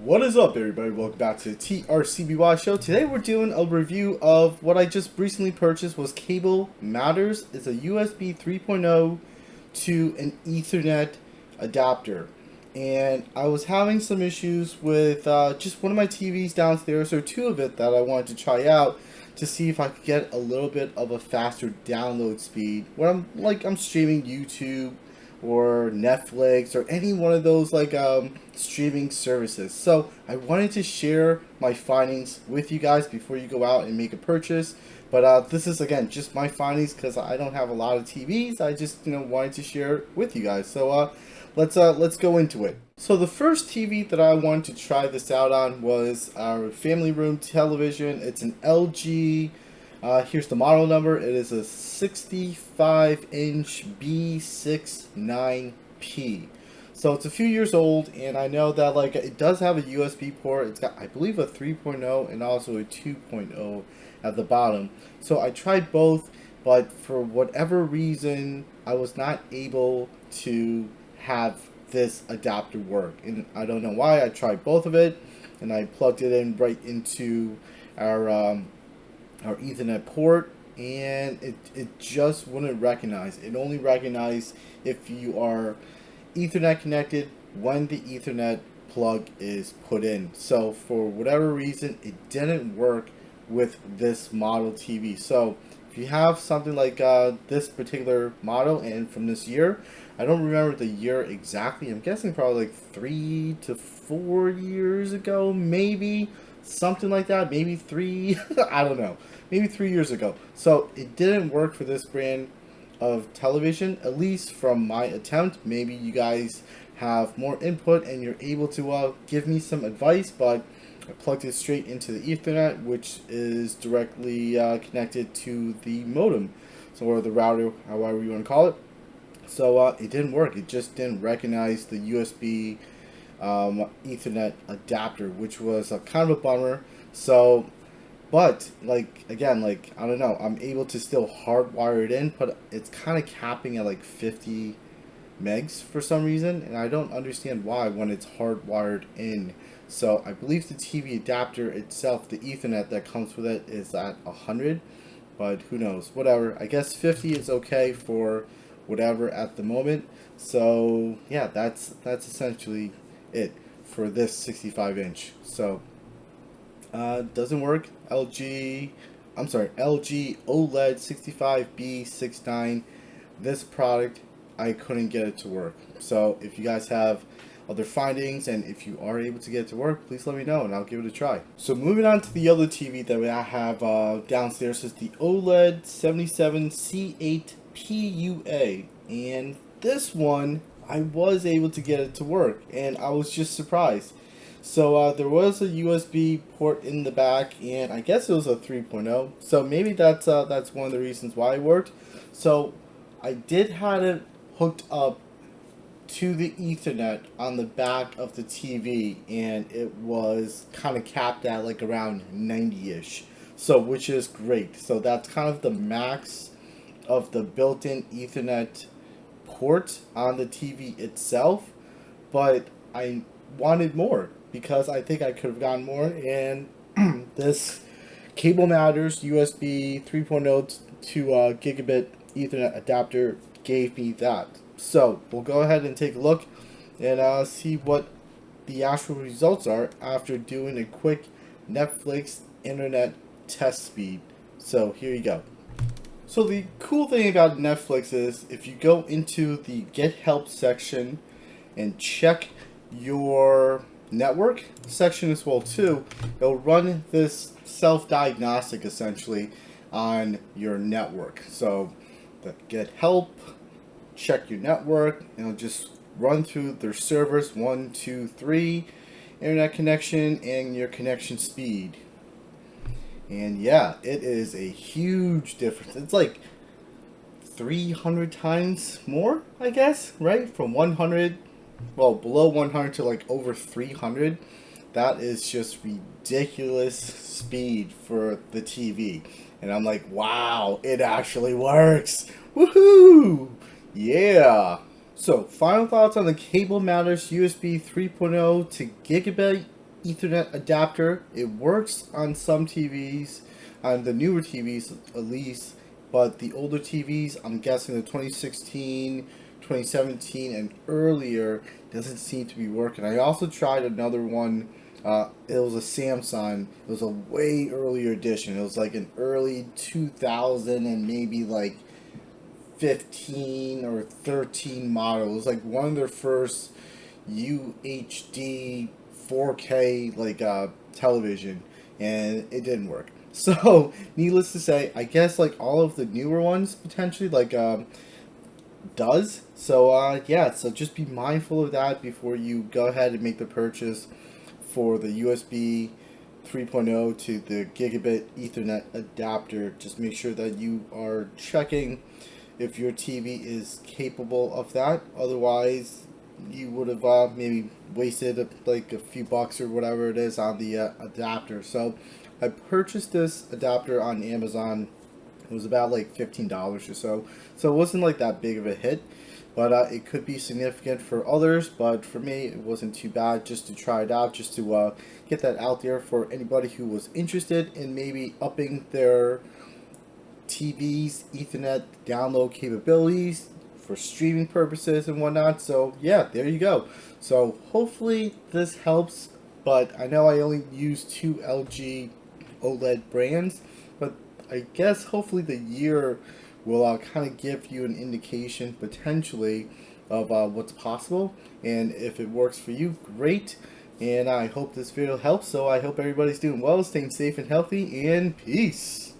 What is up, everybody? Welcome back to the TRCBY show. Today we're doing a review of what I just recently purchased. Was Cable Matters. It's a USB 3.0 to an Ethernet adapter, and I was having some issues with just one of my TVs downstairs, or two of it, that I wanted to try out to see if I could get a little bit of a faster download speed when I'm streaming YouTube or Netflix or any one of those streaming services. So I wanted to share my findings with you guys before you go out and make a purchase. But this is again just my findings because I don't have a lot of TVs. I just wanted to share it with you guys. So let's go into it. So the first TV that I wanted to try this out on was our family room television. It's an LG. Here's the model number. It is a 65-inch B69P. So it's a few years old, and I know that it does have a USB port. It's got, I believe, a 3.0 and also a 2.0 at the bottom. So I tried both, but for whatever reason, I was not able to have this adapter work, and I don't know why. I tried both of it, and I plugged it in right into our Ethernet port, and it just wouldn't recognize. It only recognized if you are Ethernet connected when the Ethernet plug is put in. So for whatever reason, it didn't work with this model TV. So if you have something like this particular model and from this year, I don't remember the year exactly. I'm guessing probably like 3 to 4 years ago, maybe. Something like that, maybe 3, I don't know, maybe 3 years ago. So it didn't work for this brand of television, at least from my attempt. Maybe you guys have more input and you're able to give me some advice, but I plugged it straight into the Ethernet, which is directly connected to the modem, so, or the router, however you want to call it. So it didn't work. It just didn't recognize the USB Ethernet adapter, which was kind of a bummer. So, but again, I don't know, I'm able to still hardwire it in, but it's kind of capping at like 50 megs for some reason, and I don't understand why when it's hardwired in. So I believe the TV adapter itself, the Ethernet that comes with it, is at 100, but who knows, whatever. I guess 50 is okay for whatever at the moment. So yeah, that's essentially it for this 65-inch. So doesn't work. LG OLED 65B69. This product, I couldn't get it to work. So if you guys have other findings and if you are able to get it to work, please let me know and I'll give it a try. So moving on to the other TV that I have downstairs is the OLED 77C8PUA, and this one I was able to get it to work, and I was just surprised. So there was a USB port in the back, and I guess it was a 3.0. So maybe that's one of the reasons why it worked. So I did have it hooked up to the Ethernet on the back of the TV, and it was kind of capped at like around 90-ish. So which is great. So that's kind of the max of the built-in Ethernet port on the TV itself, but I wanted more because I think I could have gotten more, and this Cable Matters USB 3.0 to Gigabit Ethernet adapter gave me that. So we'll go ahead and take a look and see what the actual results are after doing a quick Netflix internet test speed. So here you go. So the cool thing about Netflix is if you go into the Get Help section and check your network section as well too, it'll run this self-diagnostic essentially on your network. So the Get Help, check your network, and it'll just run through their servers, 1, 2, 3, internet connection, and your connection speed. And yeah, it is a huge difference. It's like 300 times more, I guess, right? From 100, well, below 100 to like over 300. That is just ridiculous speed for the TV. And I'm like, wow, it actually works. Woohoo! Yeah. So, final thoughts on the Cable Matters USB 3.0 to Gigabit Ethernet adapter. It works on some TVs, on the newer TVs at least, but the older TVs, I'm guessing the 2016, 2017, and earlier, doesn't seem to be working. I also tried another one. It was a Samsung. It was a way earlier edition. It was like an early 2000 and maybe like 15 or 13 model. It was like one of their first UHD 4K television, and it didn't work. So, needless to say, I guess like all of the newer ones potentially does. So yeah, so just be mindful of that before you go ahead and make the purchase for the USB 3.0 to the Gigabit Ethernet adapter. Just make sure that you are checking if your TV is capable of that. Otherwise, you would have maybe wasted like a few bucks or whatever it is on the adapter. So I purchased this adapter on Amazon. It was about like $15 or so. So it wasn't like that big of a hit, but it could be significant for others. But for me, it wasn't too bad just to try it out, just to get that out there for anybody who was interested in maybe upping their TV's Ethernet download capabilities for streaming purposes and whatnot. So yeah, there you go. So hopefully this helps. But I know I only use two LG OLED brands, but I guess hopefully the year will kind of give you an indication potentially of what's possible, and if it works for you, great. And I hope this video helps. So I hope everybody's doing well, staying safe and healthy, and peace.